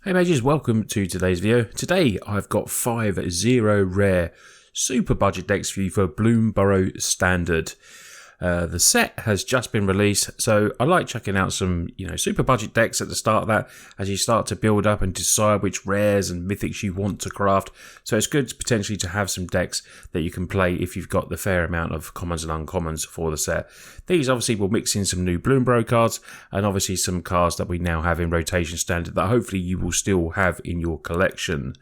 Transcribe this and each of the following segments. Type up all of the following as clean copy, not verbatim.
Hey mages, welcome to today's video. Today I've got 5 0 rare super budget decks for you for Bloomburrow Standard. The set has just been released, so I like checking out some super budget decks at the start of that as you start to build up and decide which rares and mythics you want to craft. So it's good potentially to have some decks that you can play if you've got the fair amount of commons and uncommons for the set. These obviously will mix in some new Bloomburrow cards and obviously some cards that we now have in rotation standard that hopefully you will still have in your collection.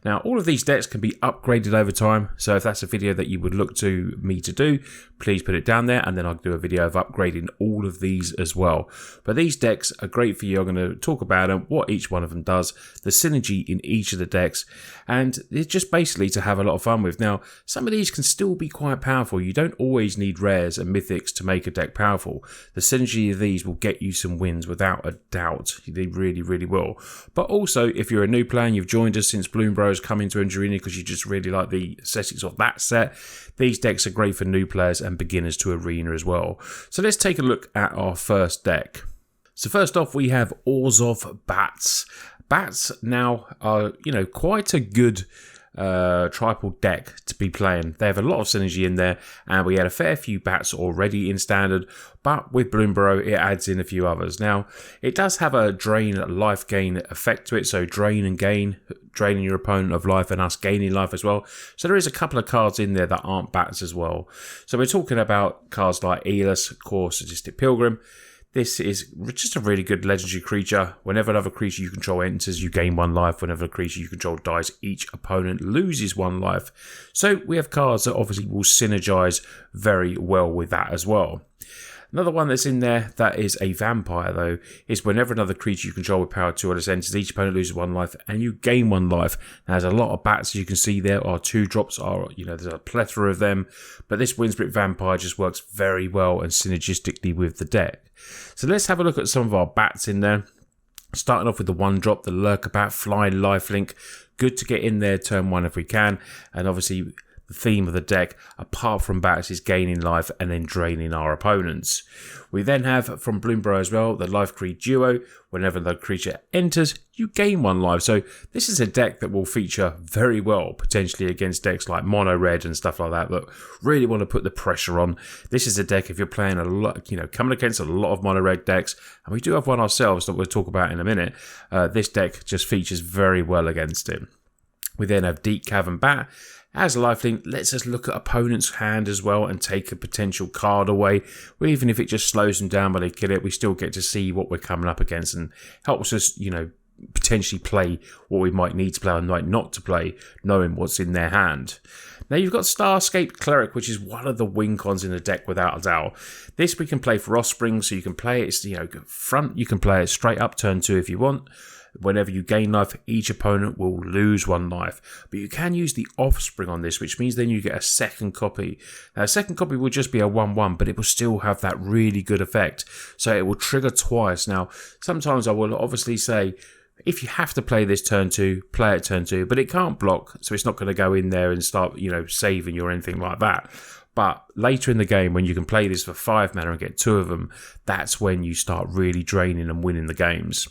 Now, all of these decks can be upgraded over time, so if that's a video that you would look to me to do, please put it down there, and then I'll do a video of upgrading all of these as well. But these decks are great for you. I'm going to talk about them, what each one of them does, the synergy in each of the decks, and it's just basically to have a lot of fun with. Now, some of these can still be quite powerful. You don't always need rares and mythics to make a deck powerful. The synergy of these will get you some wins without a doubt. They really, really will. But also, if you're a new player and you've joined us since Bloomburrow come into MTG Arena because you just really like the aesthetics of that set, these decks are great for new players and beginners to Arena as well. So let's take a look at our first deck. So first off, we have Orzhov Bats. Bats now are, quite a good triple deck to be playing. They have a lot of synergy in there, and we had a fair few bats already in standard, but with Bloomburrow it adds in a few others. Now, it does have a drain life gain effect to it, so drain and gain, draining your opponent of life and us gaining life as well. So there is a couple of cards in there that aren't bats as well. So we're talking about cards like Eelis, Core Sadistic Pilgrim. This is just a really good legendary creature. Whenever another creature you control enters, you gain 1 life. Whenever a creature you control dies, each opponent loses 1 life. So we have cards that obviously will synergize very well with that as well. Another one that's in there that is a vampire, though, is whenever another creature you control with power 2 or less enters, each opponent loses 1 life and you gain 1 life. Now, there's a lot of bats, as you can see there. Our 2-drops are, there's a plethora of them. But this Windsprit Vampire just works very well and synergistically with the deck. So let's have a look at some of our bats in there. Starting off with the 1-drop, the Lurker Bat, Flying Lifelink. Good to get in there turn 1 if we can. And obviously, the theme of the deck, apart from bats, is gaining life and then draining our opponents. We then have from Bloomburrow as well the Life Creed Duo. Whenever the creature enters, you gain 1 life. So this is a deck that will feature very well potentially against decks like Mono Red and stuff like that really want to put the pressure on. This is a deck if you're playing a lot, coming against a lot of Mono Red decks, and we do have one ourselves that we'll talk about in a minute. This deck just features very well against it. We then have Deep Cavern Bat. As a lifelink, lets us look at opponent's hand as well and take a potential card away. Well, even if it just slows them down when they kill it, we still get to see what we're coming up against and helps us, potentially play what we might need to play or might not to play, knowing what's in their hand. Now you've got Starscape Cleric, which is one of the win cons in the deck without a doubt. This we can play for Offspring, so you can play it, front, you can play it straight up turn 2 if you want. Whenever you gain life, each opponent will lose 1 life. But you can use the Offspring on this, which means then you get a second copy. Now, a second copy will just be a 1/1, but it will still have that really good effect. So it will trigger twice. Now, sometimes I will obviously say, if you have to play this turn 2, play it turn 2, but it can't block, so it's not going to go in there and start, saving you or anything like that. But later in the game, when you can play this for 5 mana and get 2 of them, that's when you start really draining and winning the games.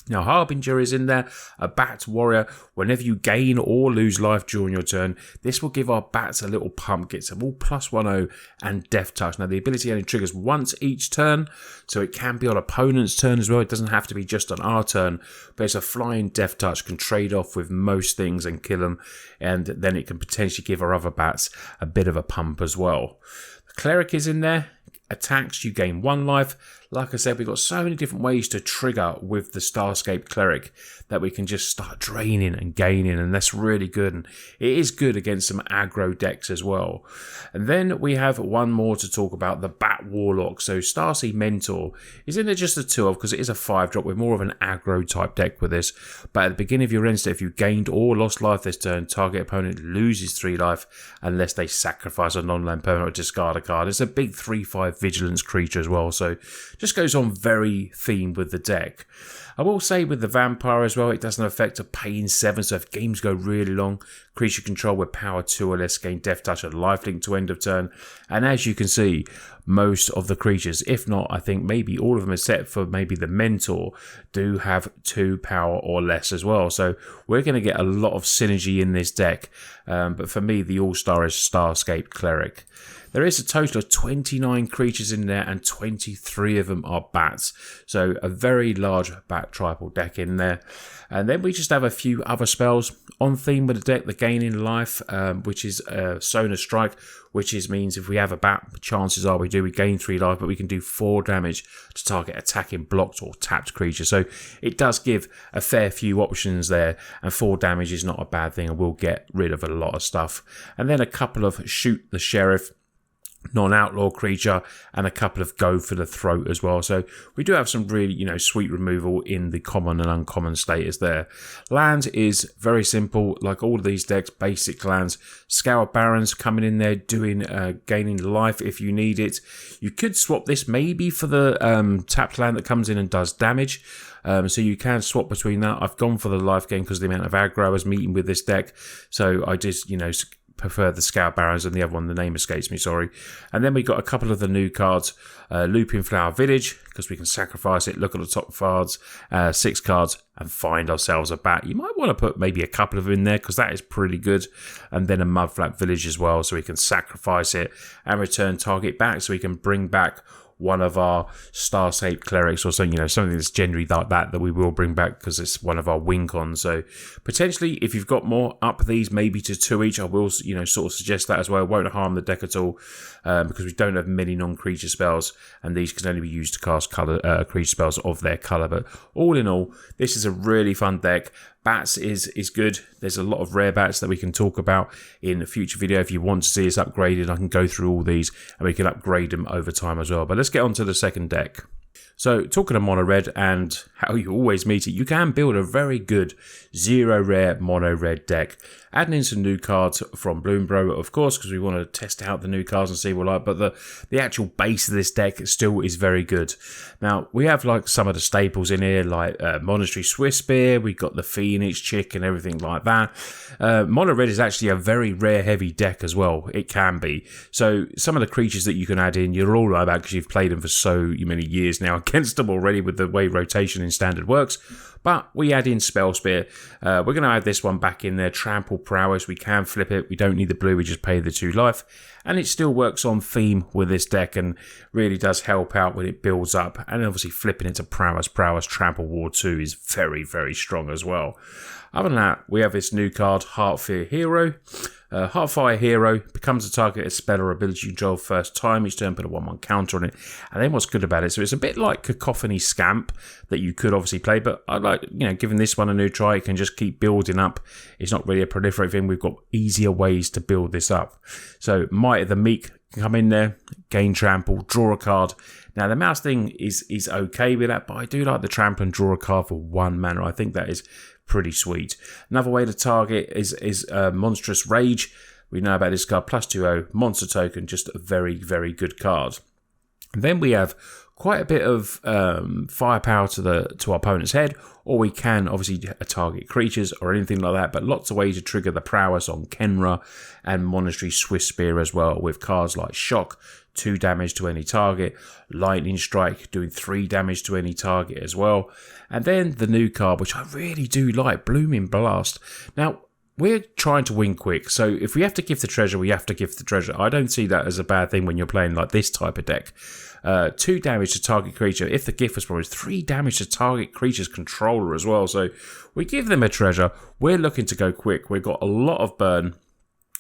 Now, Harbinger is in there, a Bat Warrior. Whenever you gain or lose life during your turn, this will give our bats a little pump, gets them all +1/0 and Death Touch. Now, the ability only triggers once each turn, so it can be on opponent's turn as well. It doesn't have to be just on our turn, but it's a flying Death Touch, can trade off with most things and kill them, and then it can potentially give our other bats a bit of a pump as well. The Cleric is in there. Attacks, you gain 1 life. Like I said, we've got so many different ways to trigger with the Starscape Cleric that we can just start draining and gaining, and that's really good. And it is good against some aggro decks as well. And then we have one more to talk about, the Bat Warlock. So Starseed Mentor is in there just a 2 of, because it is a 5-drop. We're more of an aggro type deck with this. But at the beginning of your end step, if you gained or lost life this turn, target opponent loses 3 life unless they sacrifice a non-land permanent or discard a card. It's a big 3/5 vigilance creature as well, so just goes on very themed with the deck. I will say with the Vampire as well, it doesn't affect a paying 7, so if games go really long, creature control with power 2 or less gain Death Touch and lifelink to end of turn. And as you can see, most of the creatures. If not, I think maybe all of them except for maybe the Mentor do have 2 power or less as well. So we're going to get a lot of synergy in this deck. But for me, the all-star is Starscape Cleric. There is a total of 29 creatures in there and 23 of them are bats. So a very large bat tribal deck in there. And then we just have a few other spells on theme with the deck. The Gaining Life, which is Sonar Strike, which means if we have a bat, chances are we gain 3 life, but we can do 4 damage to target attacking blocked or tapped creature. So it does give a fair few options there, and 4 damage is not a bad thing and we'll get rid of a lot of stuff. And then a couple of Shoot the Sheriff, non-outlaw creature, and a couple of Go for the Throat as well. So we do have some really, sweet removal in the common and uncommon status there. Lands is very simple, like all of these decks, basic lands. Scour Barons coming in there, doing Gaining Life if you need it. You could swap this maybe for the tapped land that comes in and does damage. So you can swap between that. I've gone for the life gain because of the amount of aggro I was meeting with this deck. So I just, prefer the Scout Barons, and the other one, the name escapes me, sorry. And then we got a couple of the new cards, Looping Flower Village, because we can sacrifice it, look at the top cards, 6 cards, and find ourselves a bat. You might want to put maybe a couple of them in there, because that is pretty good. And then a Mudflap Village as well, so we can sacrifice it and return target back, so we can bring back one of our Starscape Clerics or something, something that's generally like that we will bring back because it's one of our win cons. So potentially, if you've got more, up these maybe to 2 each. I will, sort of suggest that as well. It won't harm the deck at all because we don't have many non-creature spells, and these can only be used to cast creature spells of their colour. But all in all, this is a really fun deck. Bats is good. There's a lot of rare bats that we can talk about in a future video. If you want to see us upgraded, I can go through all these and we can upgrade them over time as well. But let's get on to the second deck. So talking of mono red and how you always meet it, you can build a very good 0 rare mono red deck. Adding in some new cards from Bloomburrow, of course, because we want to test out the new cards and see what we like, but the actual base of this deck still is very good. Now, we have like some of the staples in here, like Monastery Swiftspear, we got the Phoenix Chick and everything like that. Mono red is actually a very rare heavy deck as well. It can be. So some of the creatures that you can add in, you're all right about because you've played them for so many years now against them already with the way rotation in Standard works. But we add in Spell Spear. We're going to add this one back in there. Trample Prowess. We can flip it. We don't need the blue. We just pay the 2 life. And it still works on theme with this deck and really does help out when it builds up. And obviously flipping it to Prowess. Trample Ward 2 is very, very strong as well. Other than that, we have this new card, Heartfire Hero. Heartfire Hero becomes a target a spell or ability you control first time. Each turn put a 1/1 counter on it. And then what's good about it, so it's a bit like Cacophony Scamp that you could obviously play, but I like, giving this one a new try. It can just keep building up. It's not really a proliferate thing. We've got easier ways to build this up. So Might of the Meek can come in there, gain trample, draw a card. Now the mouse thing is okay with that, but I do like the trample and draw a card for 1 mana. I think that is pretty sweet. Another way to target is Monstrous Rage. We know about this card, +2/0 monster token, just a very, very good card. And then we have quite a bit of firepower to our opponent's head, or we can obviously target creatures or anything like that, but lots of ways to trigger the prowess on Kenra and Monastery Swiftspear as well, with cards like Shock, 2 damage to any target, Lightning Strike doing 3 damage to any target as well, and then the new card, which I really do like, Blooming Blast. Now, we're trying to win quick, so if we have to give the treasure, we have to give the treasure. I don't see that as a bad thing when you're playing like this type of deck. 2 damage to target creature. If the gift was promised, 3 damage to target creature's controller as well. So we give them a treasure. We're looking to go quick. We've got a lot of burn.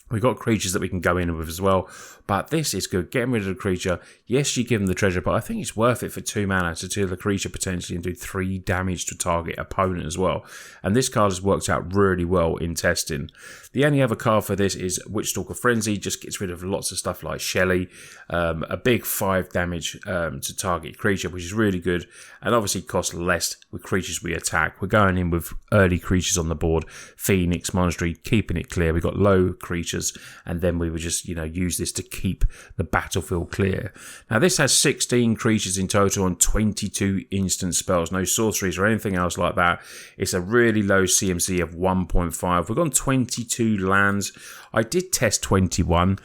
We've got creatures that we can go in with as well. But this is good. Getting rid of the creature. Yes, you give them the treasure, but I think it's worth it for 2 mana to kill the creature potentially and do 3 damage to target opponent as well. And this card has worked out really well in testing. The only other card for this is Witchstalker Frenzy. Just gets rid of lots of stuff like Shelly. A big 5 damage to target creature, which is really good. And obviously costs less with creatures we attack. We're going in with early creatures on the board. Phoenix, Monastery, keeping it clear. We've got low creatures creatures, and then we would just, use this to keep the battlefield clear. Now this has 16 creatures in total and 22 instant spells, no sorceries or anything else like that. It's a really low CMC of 1.5. We've got 22 lands. I did test 21.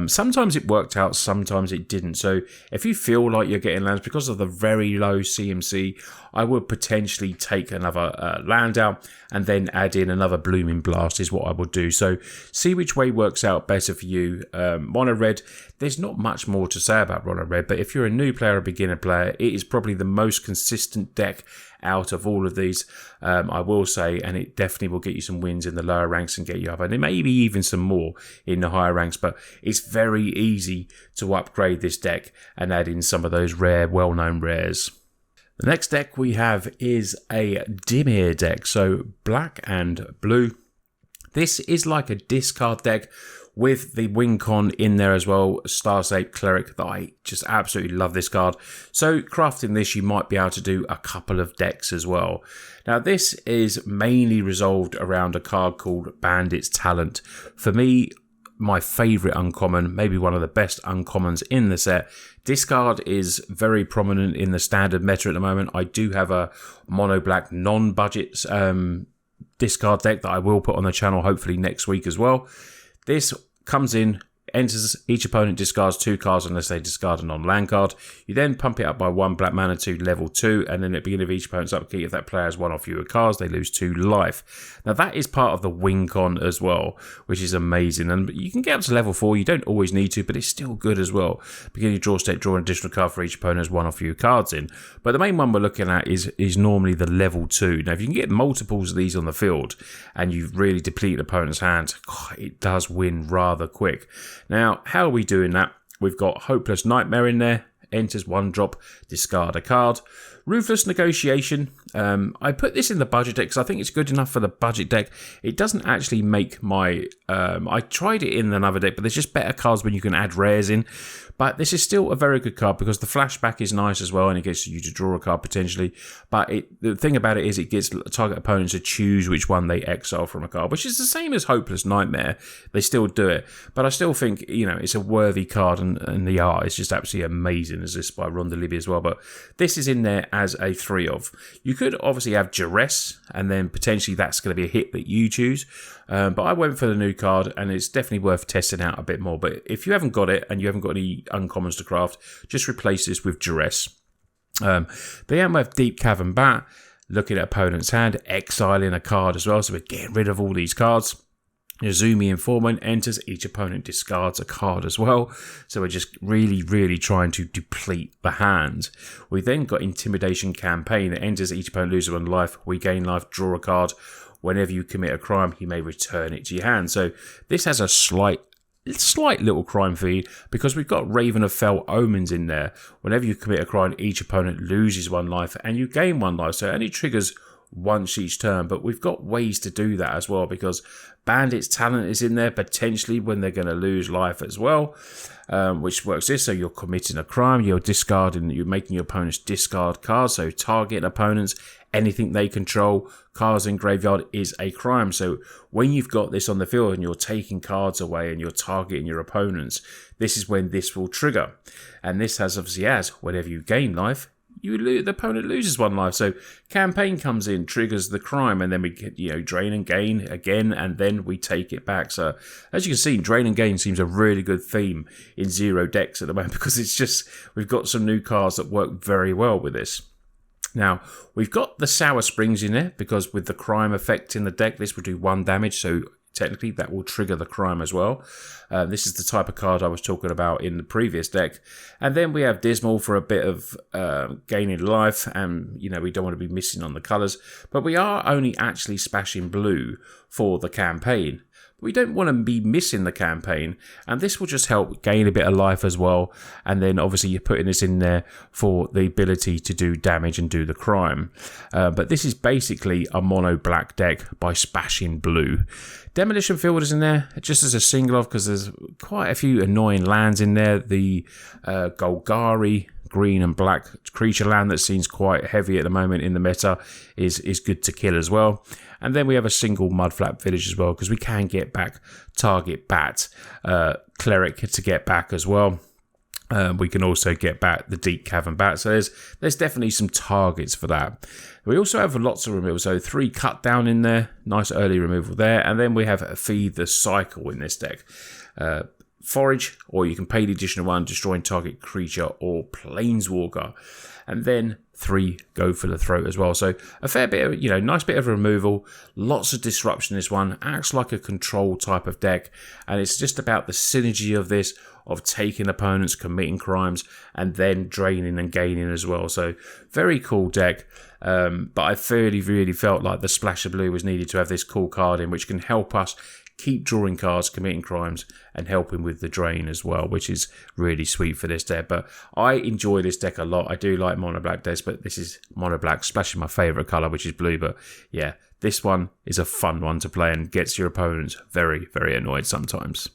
Sometimes it worked out, sometimes it didn't. So if you feel like you're getting lands because of the very low CMC, I would potentially take another land out and then add in another Blooming Blast is what I would do. So see which way works out better for you. Mono Red, there's not much more to say about Mono Red, but if you're a new player or beginner player, it is probably the most consistent deck out of all of these, I will say, and it definitely will get you some wins in the lower ranks and get you up, and maybe even some more in the higher ranks, but it's very easy to upgrade this deck and add in some of those rare, well-known rares. The next deck we have is a Dimir deck, so black and blue. This is like a discard deck with the win con in there as well, Starsape Cleric, that I just absolutely love this card. So crafting this, you might be able to do a couple of decks as well. Now this is mainly resolved around a card called Bandit's Talent. For me, my favourite uncommon, maybe one of the best uncommons in the set. This card is very prominent in the standard meta at the moment. I do have a mono black non-budget discard deck that I will put on the channel hopefully next week as well. This comes in, enters, each opponent discards 2 cards unless they discard a non-land card. You then pump it up by 1 black mana to level 2, and then at the beginning of each opponent's upkeep, if that player has 1 or fewer cards, they lose 2 life. Now that is part of the win con as well, which is amazing, and you can get up to level 4, you don't always need to, but it's still good as well. Beginning of draw step, draw an additional card for each opponent has 1 or fewer cards in. But the main one we're looking at is normally the level 2. Now if you can get multiples of these on the field, and you've really depleted the opponent's hand, it does win rather quick. Now, how are we doing that? We've got Hopeless Nightmare in there, enters 1 drop, discard a card. Ruthless Negotiation, I put this in the budget deck because I think it's good enough for the budget deck. It doesn't actually make my... I tried it in another deck, but there's just better cards when you can add rares in. But this is still a very good card because the flashback is nice as well and it gets you to draw a card potentially. But the thing about it is it gets target opponents to choose which one they exile from a card, which is the same as Hopeless Nightmare. They still do it. But I still think, it's a worthy card and the art is just absolutely amazing, as this by Ronda Libby as well. But this is in there as a 3 of. You could obviously have Duress and then potentially that's going to be a hit that you choose. But I went for the new card and it's definitely worth testing out a bit more. But if you haven't got it and you haven't got any uncommons to craft, just replace this with Duress. Then we have Deep Cavern Bat, looking at opponent's hand, exiling a card as well. So we're getting rid of all these cards. Yazumi Informant enters, each opponent discards a card as well. So we're just really trying to deplete the hand. We then got Intimidation Campaign that enters, each opponent loses 1 life. We gain life, draw a card. Whenever you commit a crime, you may return it to your hand. So this has a slight little crime feed because we've got Raven of Fell Omens in there. Whenever you commit a crime, each opponent loses 1 life and you gain 1 life. So it only triggers once each turn, but we've got ways to do that as well because Bandit's Talent is in there potentially when they're going to lose life as well, which works this. So you're committing a crime, you're making your opponents discard cards, so targeting opponents, anything they control, cards in graveyard is a crime. So when you've got this on the field and you're taking cards away and you're targeting your opponents, this is when this will trigger. And this has obviously whenever you gain life, the opponent loses 1 life. So campaign comes in, triggers the crime, and then we get, drain and gain again, and then we take it back. So as you can see, drain and gain seems a really good theme in Zero decks at the moment because it's just, we've got some new cards that work very well with this. Now, we've got the Sour Springs in there because with the crime effect in the deck, this will do 1 damage. So technically that will trigger the crime as well. This is the type of card I was talking about in the previous deck. And then we have Dismal for a bit of gaining life, and we don't want to be missing on the colours, but we are only actually splashing blue for the campaign. We don't want to be missing the campaign, and this will just help gain a bit of life as well. And then obviously you're putting this in there for the ability to do damage and do the crime. But this is basically a mono black deck by splashing blue. Demolition Field is in there just as a single off because there's quite a few annoying lands in there. The Golgari green and black creature land that seems quite heavy at the moment in the meta is good to kill as well. And then we have a single Mudflap Village as well, because we can get back target bat, cleric to get back as well. We can also get back the Deep Cavern Bat. So there's definitely some targets for that. We also have lots of removal. So 3 cut down in there. Nice early removal there. And then we have Feed the Cycle in this deck. Forage, or you can pay the additional 1, destroying target creature or planeswalker. And then 3 Go for the Throat as well. So a fair bit of, nice bit of removal. Lots of disruption in this one. Acts like a control type of deck. And it's just about the synergy of this, of taking opponents, committing crimes, and then draining and gaining as well. So very cool deck. But I really felt like the splash of blue was needed to have this cool card in, which can help us keep drawing cards, committing crimes, and helping with the drain as well, which is really sweet for this deck. But I enjoy this deck a lot. I do like mono black decks, but this is mono black, splashing my favourite colour, which is blue. But yeah, this one is a fun one to play and gets your opponents very annoyed sometimes.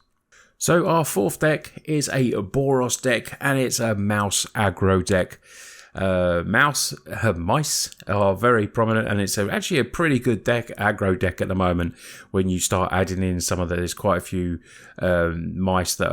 So our 4th deck is a Boros deck, and it's a mouse aggro deck. Mice are very prominent, and it's actually a pretty good deck, aggro deck at the moment. When you start adding in some of there's quite a few mouse that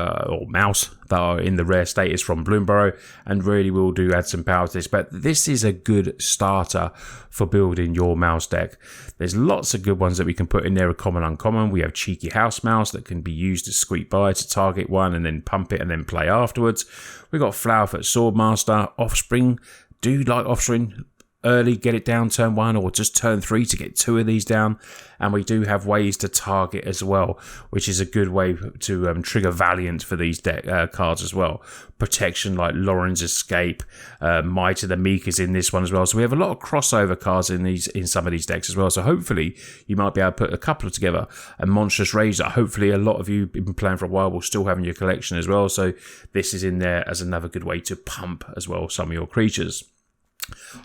are in the rare status from Bloomburrow, and really will do add some power to this. But this is a good starter for building your mouse deck. There's lots of good ones that we can put in there, a common, uncommon. We have Cheeky House Mouse that can be used to squeak by to target one and then pump it and then play afterwards. We've got Flowerfoot Swordmaster, Offspring. Do like Offspring early, get it down turn 1 or just turn 3 to get 2 of these down. And we do have ways to target as well, which is a good way to trigger Valiant for these cards as well. Protection like Lauren's Escape, Might of the Meek is in this one as well. So we have a lot of crossover cards in some of these decks as well. So hopefully you might be able to put a couple together. And Monstrous Rage that hopefully a lot of you have been playing for a while will still have in your collection as well. So this is in there as another good way to pump as well some of your creatures.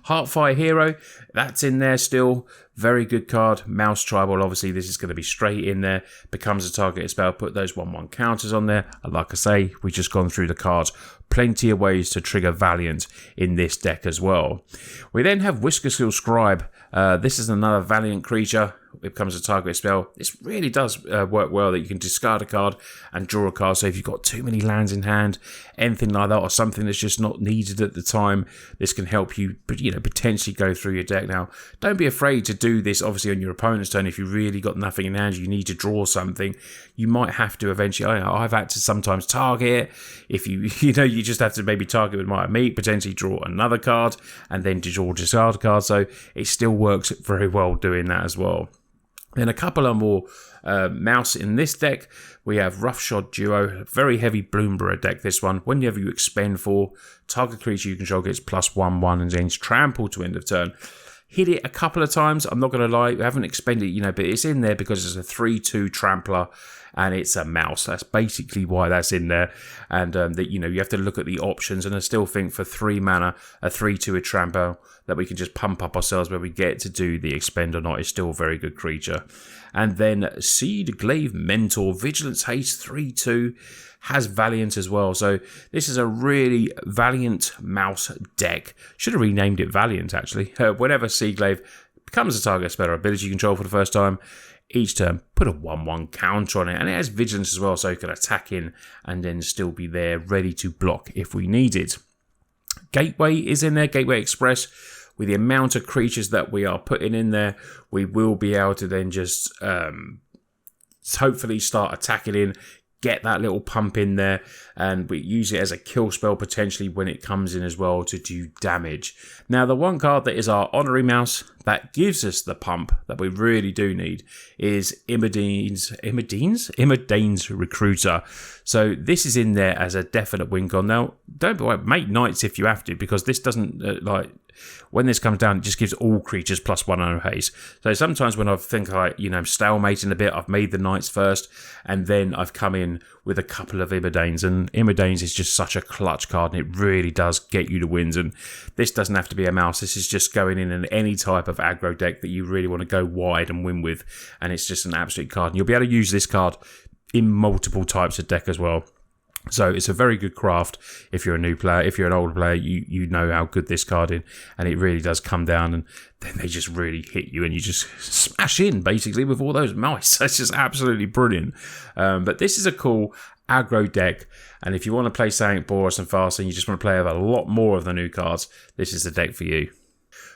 Heartfire Hero, that's in there still. Very good card. Mouse Tribal, obviously this is going to be straight in there. Becomes a targeted spell, put those 1/1 counters on there. And like I say, we've just gone through the cards. Plenty of ways to trigger Valiant in this deck as well. We then have Whiskerskill Scribe. This is another Valiant creature. It becomes a target spell. This really does work well, that you can discard a card and draw a card. So if you've got too many lands in hand, anything like that, or something that's just not needed at the time, this can help you, potentially go through your deck. Now, don't be afraid to do this, obviously, on your opponent's turn. If you really got nothing in hand, you need to draw something, you might have to eventually, I've had to sometimes target. If you just have to maybe target with Might of Meat, potentially draw another card, and then draw discard a card. So it still works very well doing that as well. Then a couple of more mouse in this deck. We have Roughshod Duo, very heavy Bloomburrow deck this one. Whenever you expend 4, target creature you control gets +1/1 and gains trample to end of turn. Hit it a couple of times, I'm not going to lie, I haven't expended it, but it's in there because it's a 3/2 trampler and it's a mouse. That's basically why that's in there. And you have to look at the options, and I still think for 3 mana, a 3/2 trample that we can just pump up ourselves where we get to do the expend or not is still a very good creature. And then Seedglaive Mentor, Vigilance Haste 3/2. Has Valiant as well. So this is a really Valiant mouse deck. Should have renamed it Valiant, actually. Whenever Seedglaive becomes a target spell or ability you control for the first time, each turn, put a 1/1 counter on it. And it has Vigilance as well, so you can attack in and then still be there, ready to block if we need it. Gateway is in there, Gateway Express. With the amount of creatures that we are putting in there, we will be able to then just hopefully start attacking in, get that little pump in there, and we use it as a kill spell potentially when it comes in as well to do damage. Now, the one card that is our honorary mouse that gives us the pump that we really do need is Imadane's Recruiter. So this is in there as a definite win con. Now, don't make knights if you have to, because this doesn't when this comes down, it just gives all creatures +1 on haste. So sometimes when I think I'm stalemating a bit, I've made the knights first, and then I've come in with a couple of Imadanes, and Imadanes is just such a clutch card, and it really does get you the wins. And this doesn't have to be a mouse. This is just going in any type of aggro deck that you really want to go wide and win with, and it's just an absolute card. And you'll be able to use this card in multiple types of deck as well. So it's a very good craft if you're a new player. If you're an older player, you know how good this card is, and it really does come down, and then they just really hit you, and you just smash in, basically, with all those mice. That's just absolutely brilliant. But this is a cool aggro deck, and if you want to play something boring and fast, and you just want to play with a lot more of the new cards, this is the deck for you.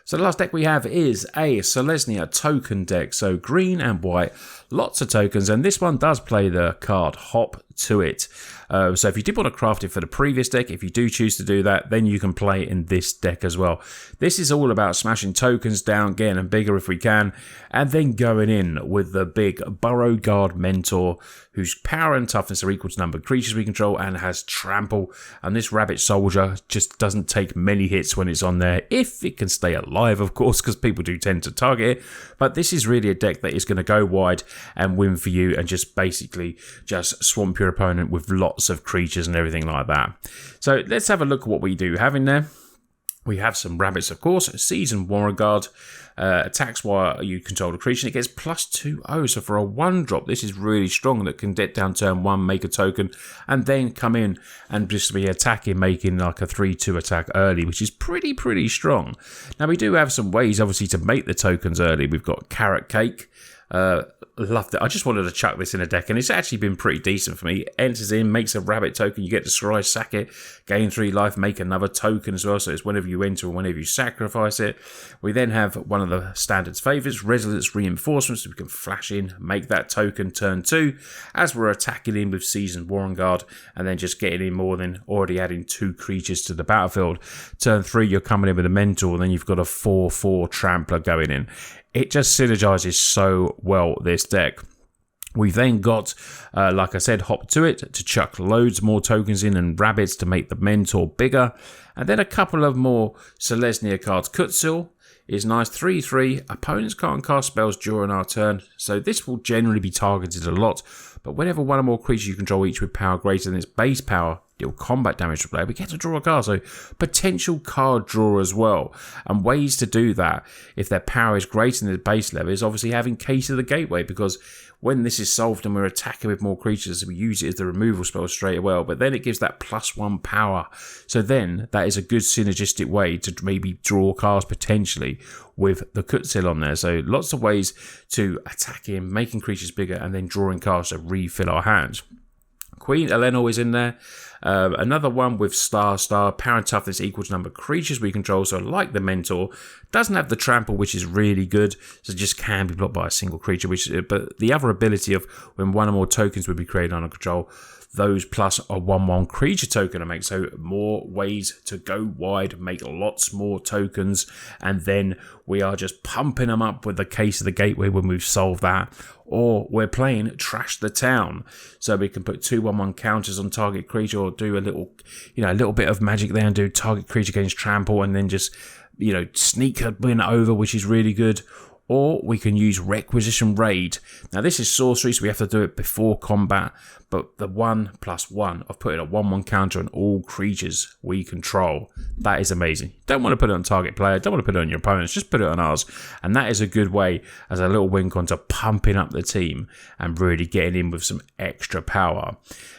So the last deck we have is a Selesnya token deck. So green and white, lots of tokens, and this one does play the card Hop to it. So if you did want to craft it for the previous deck, if you do choose to do that, then you can play in this deck as well. This is all about smashing tokens down, getting them bigger if we can, and then going in with the big Burrow Guard Mentor, whose power and toughness are equal to the number of creatures we control and has trample. And this Rabbit Soldier just doesn't take many hits when it's on there, if it can stay alive, of course, because people do tend to target it. But this is really a deck that is going to go wide and win for you, and just basically just swamp your opponent with lots of creatures and everything like that. So let's have a look at what we do have in there. We have some rabbits, of course. Seasoned Warrior Guard attacks while you control a creature. It gets +2/0. So for a 1-drop, this is really strong. That can get down turn 1, make a token, and then come in and just be attacking, making like a 3/2 attack early, which is pretty strong. Now we do have some ways, obviously, to make the tokens early. We've got Carrot Cake. Loved it. I just wanted to chuck this in a deck, and it's actually been pretty decent for me. Enters in, makes a rabbit token, you get to scry, sack it, gain 3 life, make another token as well. So it's whenever you enter or whenever you sacrifice it. We then have one of the standard's favourites, Resilience Reinforcements. So we can flash in, make that token turn 2 as we're attacking in with Seasoned Warren Guard, and then just getting in more than already adding 2 creatures to the battlefield. Turn 3, you're coming in with a Mentor, and then you've got a 4/4 Trampler going in. It just synergizes so well, this deck. We've then got, like I said, Hop to it to chuck loads more tokens in and rabbits to make the Mentor bigger. And then a couple of more Selesnya cards. Kutsil is nice, 3/3. Opponents can't cast spells during our turn, so this will generally be targeted a lot. But whenever one or more creatures you control, each with power greater than its base power, deal combat damage to player, we get to draw a card. So potential card draw as well. And ways to do that, if their power is greater than the base level, is obviously having Case of the Gateway, because when this is solved and we're attacking with more creatures, we use it as the removal spell straight away, but then it gives that +1 power. So then that is a good synergistic way to maybe draw cards potentially with the Kutsil on there. So lots of ways to attack him, making creatures bigger, and then drawing cards to refill our hands. Queen Eleanor is in there. Another one with Star, power and toughness equal to number of creatures we control. So like the Mentor, doesn't have the trample, which is really good. So just can be blocked by a single creature. But the other ability of when one or more tokens would be created under control, those plus a 1/1 creature token to make. So more ways to go wide, make lots more tokens, and then we are just pumping them up with the Case of the Gateway when we've solved that. Or we're playing Trash the Town, so we can put 2/1/1 counters on target creature, or do a little bit of magic there and do target creature against trample, and then just sneak a win over, which is really good. Or we can use Requisition Raid. Now this is sorcery, so we have to do it before combat, but the 1/1 of putting a 1/1 counter on all creatures we control, that is amazing. Don't want to put it on target player, don't want to put it on your opponents, just put it on ours. And that is a good way as a little win con to pumping up the team and really getting in with some extra power.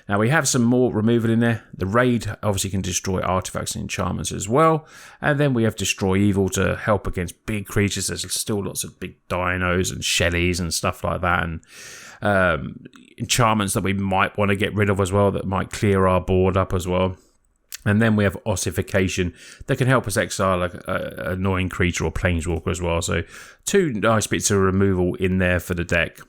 Now we have some more removal in there. The Raid obviously can destroy artifacts and enchantments as well. And then we have Destroy Evil to help against big creatures. There's still lots of big dinos and shellies and stuff like that. And enchantments that we might want to get rid of as well, that might clear our board up as well. And then we have Ossification that can help us exile an annoying creature or planeswalker as well. So 2 nice bits of removal in there for the deck.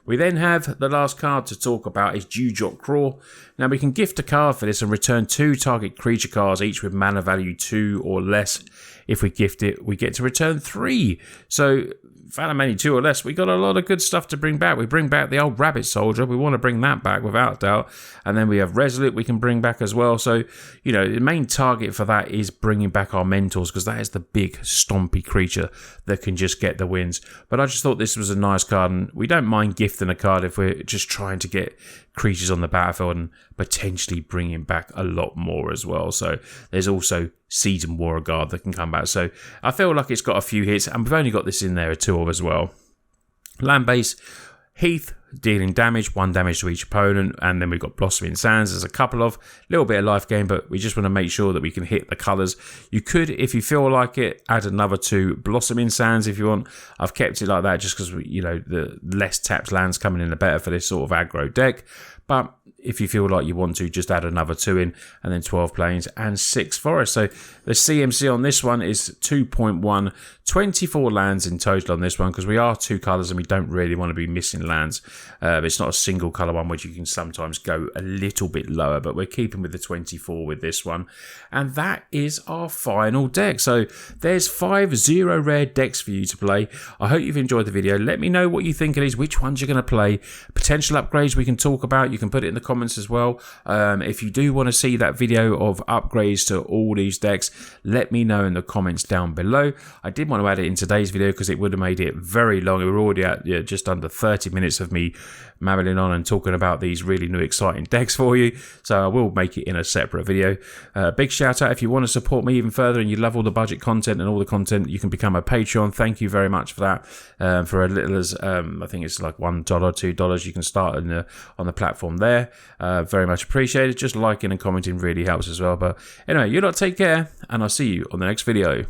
We then have the last card to talk about is Dewdrop Craw. Now we can gift a card for this and return 2 target creature cards, each with mana value 2 or less. If we gift it, we get to return 3. So Valamani 2 or less, we got a lot of good stuff to bring back. We bring back the old Rabbit Soldier. We want to bring that back without doubt. And then we have Resolute we can bring back as well. So, the main target for that is bringing back our Mentors, because that is the big stompy creature that can just get the wins. But I just thought this was a nice card, and we don't mind gifting a card if we're just trying to get creatures on the battlefield and potentially bringing back a lot more as well. So there's also Seasoned Warrior Guard that can come back. So I feel like it's got a few hits, and we've only got this in there 2 of as well. Land base, Heath dealing damage, 1 damage to each opponent, and then we've got Blossoming Sands. There's a couple of little bit of life gain, but we just want to make sure that we can hit the colours. You could, if you feel like it, add another 2 Blossoming Sands if you want. I've kept it like that just because, you know, the less tapped lands coming in the better for this sort of aggro deck. But if you feel like you want to, just add another 2 in, and then 12 plains and 6 forests. So the CMC on this one is 2.1, 24 lands in total on this one, because we are 2 colours and we don't really want to be missing lands. It's not a single colour one, which you can sometimes go a little bit lower, but we're keeping with the 24 with this one. And that is our final deck. So there's 5 0 rare decks for you to play. I hope you've enjoyed the video. Let me know what you think it is, which ones you're going to play. Potential upgrades we can talk about. You can put it in the comments as well. If you do want to see that video of upgrades to all these decks, let me know in the comments down below. I did want to add it in today's video because it would have made it very long. We're already at just under 30 minutes of me mammering on and talking about these really new exciting decks for you, so I will make it in a separate video. Big shout out if you want to support me even further and you love all the budget content and all the content, you can become a Patreon. Thank you very much for that. For as little as I think it's like $1, $2, you can start on the platform there. Very much appreciated. Just liking and commenting really helps as well. But anyway, you lot take care, and I'll see you on the next video.